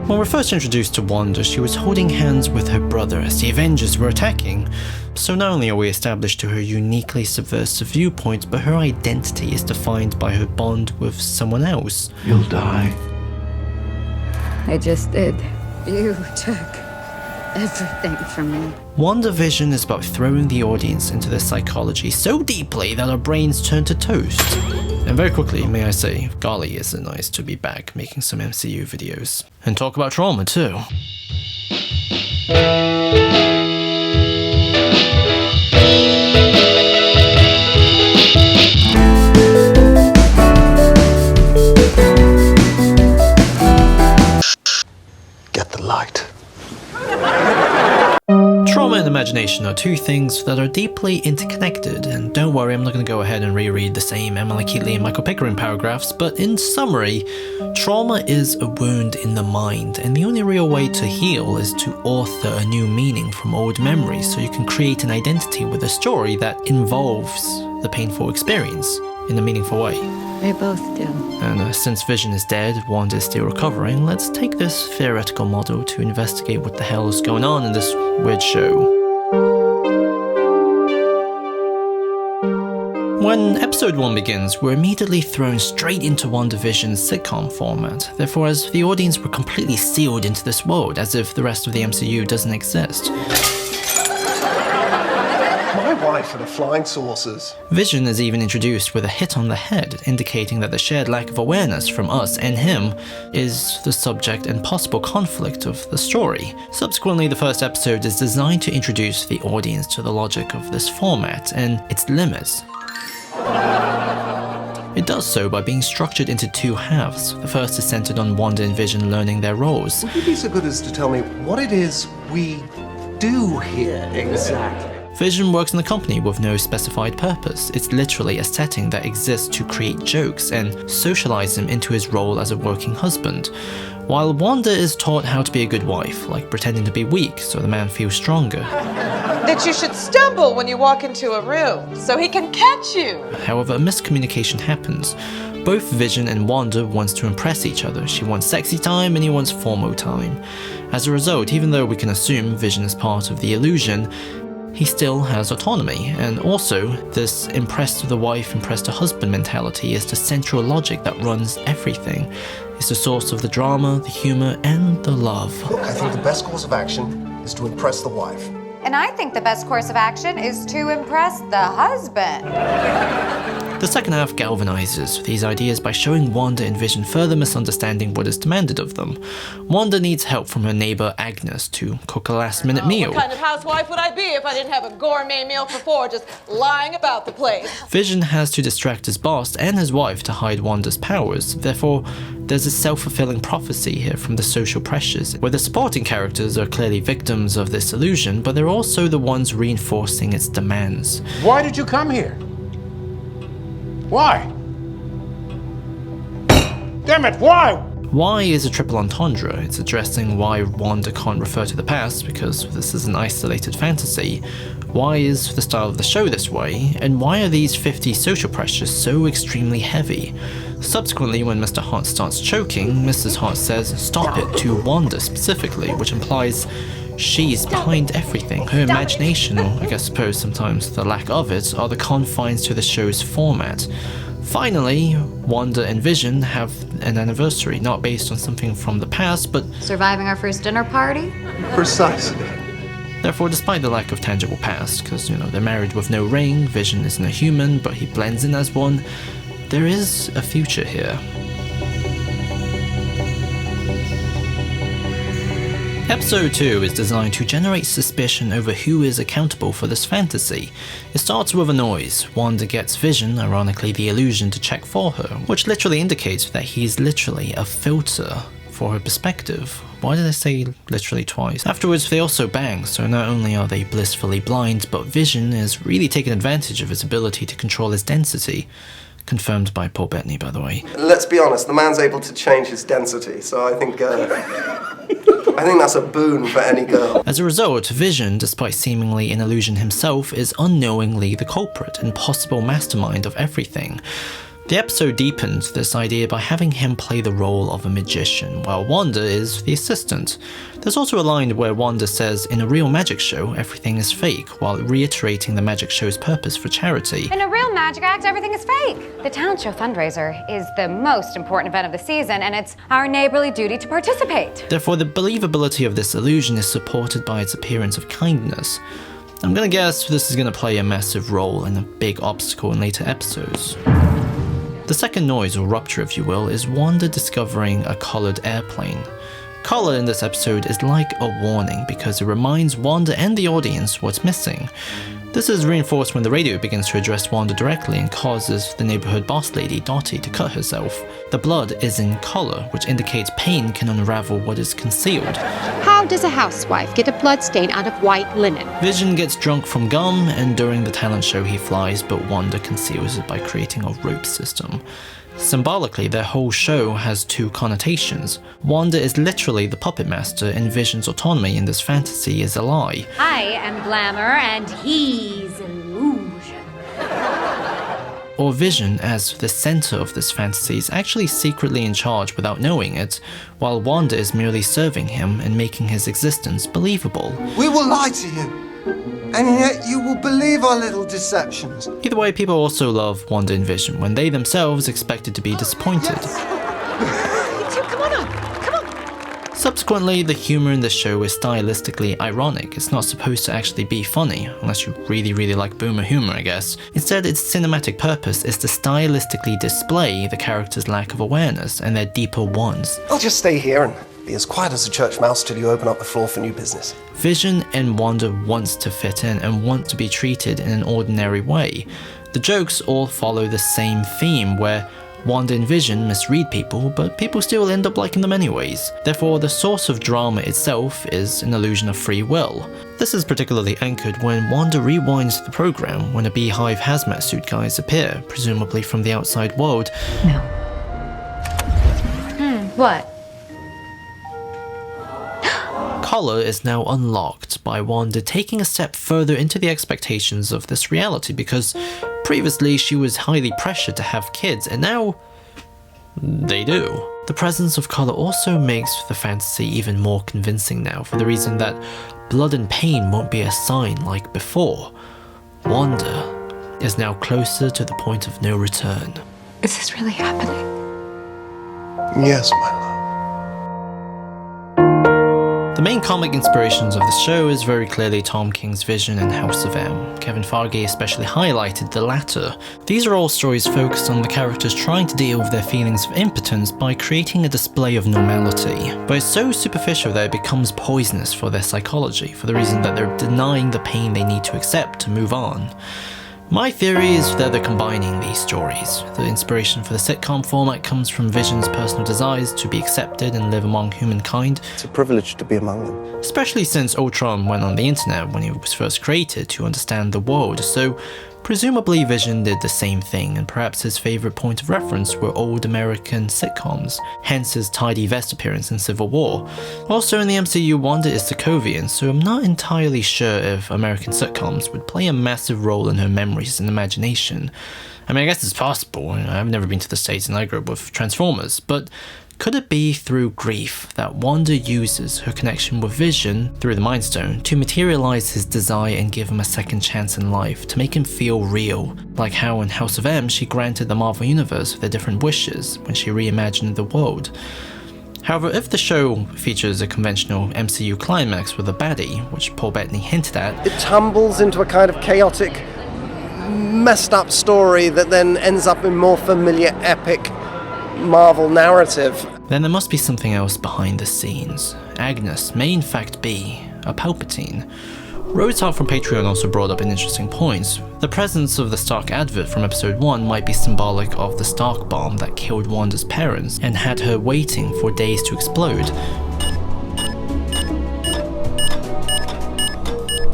When we're first introduced to Wanda, she was holding hands with her brother as the Avengers were attacking. So not only are we established to her uniquely subversive viewpoint, but her identity is defined by her bond with someone else. You'll die. I just did. You took everything from me. WandaVision is about throwing the audience into their psychology so deeply that our brains turn to toast. And very quickly, may I say, golly, is it nice to be back making some MCU videos. And talk about trauma too. Get the light. Trauma and imagination are two things that are deeply interconnected, and don't worry, I'm not going to go ahead and reread the same Emily Keatley and Michael Pickering paragraphs, but in summary, trauma is a wound in the mind, and the only real way to heal is to author a new meaning from old memories so you can create an identity with a story that involves the painful experience in a meaningful way. We both do. And since Vision is dead, Wanda is still recovering, let's take this theoretical model to investigate what the hell is going on in this weird show. When episode 1 begins, we're immediately thrown straight into WandaVision's sitcom format. Therefore, as the audience, we're completely sealed into this world, as if the rest of the MCU doesn't exist. My wife and the flying saucers. Vision is even introduced with a hit on the head, indicating that the shared lack of awareness from us and him is the subject and possible conflict of the story. Subsequently, the first episode is designed to introduce the audience to the logic of this format and its limits. It does so by being structured into two halves. The first is centered on Wanda and Vision learning their roles. Would you be so good as to tell me what it is we do here exactly? Vision works in a company with no specified purpose. It's literally a setting that exists to create jokes and socialize him into his role as a working husband, while Wanda is taught how to be a good wife, like pretending to be weak so the man feels stronger. That you should stumble when you walk into a room, so he can catch you. However, a miscommunication happens. Both Vision and Wanda wants to impress each other. She wants sexy time and he wants formal time. As a result, even though we can assume Vision is part of the illusion, he still has autonomy, and also, this impressed the wife, impressed the husband mentality is the central logic that runs everything. It's the source of the drama, the humor, and the love. Look, I think the best course of action is to impress the wife. And I think the best course of action is to impress the husband. The second half galvanizes these ideas by showing Wanda and Vision further misunderstanding what is demanded of them. Wanda needs help from her neighbor Agnes to cook a last-minute meal. What kind of housewife would I be if I didn't have a gourmet meal for four just lying about the place? Vision has to distract his boss and his wife to hide Wanda's powers. Therefore, there's a self-fulfilling prophecy here from the social pressures, where the supporting characters are clearly victims of this illusion, but they're also the ones reinforcing its demands. Why did you come here? Why? Damn it, why? Why is a triple entendre. It's addressing why Wanda can't refer to the past, because this is an isolated fantasy. Why is the style of the show this way? And why are these 50 social pressures so extremely heavy? Subsequently, when Mr. Hart starts choking, Mrs. Hart says, "Stop it," to Wanda specifically, which implies she's behind everything. Her imagination, or I suppose sometimes the lack of it, are the confines to the show's format. Finally, Wanda and Vision have an anniversary, not based on something from the past, but Surviving our first dinner party? Precisely. therefore, despite the lack of tangible past, because, they're married with no ring, Vision isn't a human, but he blends in as one, there is a future here. Episode 2 is designed to generate suspicion over who is accountable for this fantasy. It starts with a noise. Wanda gets Vision, ironically the illusion, to check for her, which literally indicates that he's literally a filter for her perspective. Why did I say literally twice? Afterwards, they also bang, so not only are they blissfully blind, but Vision is really taking advantage of his ability to control his density. Confirmed by Paul Bettany, by the way. Let's be honest, the man's able to change his density, so I think that's a boon for any girl. As a result, Vision, despite seemingly an illusion himself, is unknowingly the culprit and possible mastermind of everything. The episode deepened this idea by having him play the role of a magician, while Wanda is the assistant. There's also a line where Wanda says, in a real magic show, everything is fake, while reiterating the magic show's purpose for charity. In a real magic act, everything is fake. The talent show fundraiser is the most important event of the season, and it's our neighborly duty to participate. Therefore, the believability of this illusion is supported by its appearance of kindness. I'm gonna guess this is gonna play a massive role and a big obstacle in later episodes. The second noise, or rupture if you will, is Wanda discovering a coloured airplane. Colour in this episode is like a warning because it reminds Wanda and the audience what's missing. This is reinforced when the radio begins to address Wanda directly and causes the neighbourhood boss lady, Dottie, to cut herself. The blood is in colour, which indicates pain can unravel what is concealed. How does a housewife get a blood stain out of white linen? Vision gets drunk from gum, and during the talent show he flies, but Wanda conceals it by creating a rope system. Symbolically, their whole show has two connotations. Wanda is literally the puppet master, and Vision's autonomy in this fantasy is a lie. I am glamour and he's illusion. Or Vision, as the center of this fantasy, is actually secretly in charge without knowing it, while Wanda is merely serving him and making his existence believable. We will lie to you, and yet you will believe our little deceptions. Either way, people also love Wanda and Vision when they themselves expected to be disappointed. Subsequently, the humor in the show is stylistically ironic. It's not supposed to actually be funny, unless you really like boomer humor, I guess. Instead, its cinematic purpose is to stylistically display the characters' lack of awareness and their deeper wants. I'll just stay here and be as quiet as a church mouse till you open up the floor for new business. Vision and Wanda wants to fit in and want to be treated in an ordinary way. The jokes all follow the same theme, where Wanda and Vision misread people, but people still end up liking them anyways. Therefore, the source of drama itself is an illusion of free will. This is particularly anchored when Wanda rewinds the program when a beehive hazmat suit guys appear, presumably from the outside world. No. What? Color is now unlocked by Wanda taking a step further into the expectations of this reality, because previously she was highly pressured to have kids, and now they do. The presence of color also makes the fantasy even more convincing now, for the reason that blood and pain won't be a sign like before. Wanda is now closer to the point of no return. Is this really happening? Yes, my love. The main comic inspirations of the show is very clearly Tom King's Vision and House of M. Kevin Feige especially highlighted the latter. These are all stories focused on the characters trying to deal with their feelings of impotence by creating a display of normality. But it's so superficial that it becomes poisonous for their psychology, for the reason that they're denying the pain they need to accept to move on. My theory is that they're combining these stories. The inspiration for the sitcom format comes from Vision's personal desires to be accepted and live among humankind. It's a privilege to be among them. Especially since Ultron went on the internet when he was first created to understand the world, so presumably Vision did the same thing, and perhaps his favourite point of reference were old American sitcoms, hence his tidy vest appearance in Civil War. Also in the MCU, Wanda is Sokovian, so I'm not entirely sure if American sitcoms would play a massive role in her memories and imagination. I mean, I guess it's possible. I've never been to the States and I grew up with Transformers, but could it be through grief that Wanda uses her connection with Vision through the Mind Stone to materialize his desire and give him a second chance in life, to make him feel real, like how in House of M she granted the Marvel Universe their different wishes when she reimagined the world? However, if the show features a conventional MCU climax with a baddie, which Paul Bettany hinted at, It tumbles into a kind of chaotic, messed up story that then ends up in more familiar epic Marvel narrative. then there must be something else behind the scenes. Agnes may in fact be a Palpatine. Roseheart from Patreon also brought up an interesting point. The presence of the Stark advert from episode 1 might be symbolic of the Stark bomb that killed Wanda's parents and had her waiting for days to explode.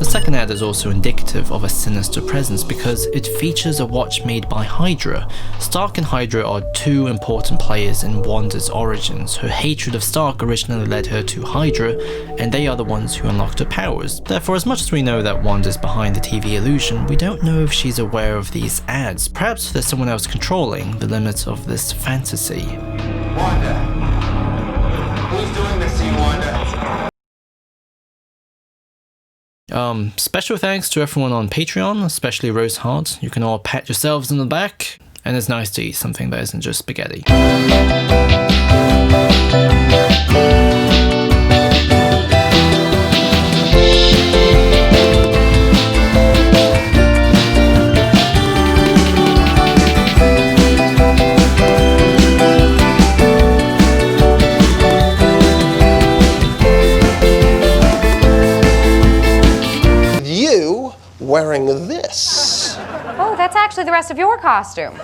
The second ad is also indicative of a sinister presence because it features a watch made by Hydra. Stark and Hydra are two important players in Wanda's origins. Her hatred of Stark originally led her to Hydra, and they are the ones who unlocked her powers. Therefore, as much as we know that Wanda's behind the TV illusion, we don't know if she's aware of these ads. Perhaps there's someone else controlling the limits of this fantasy. Wanda. Who's doing this to you, Wanda? Special thanks to everyone on Patreon, especially Rosehart. You can all pat yourselves on the back, and it's nice to eat something that isn't just spaghetti. Wearing this. Oh, that's actually the rest of your costume.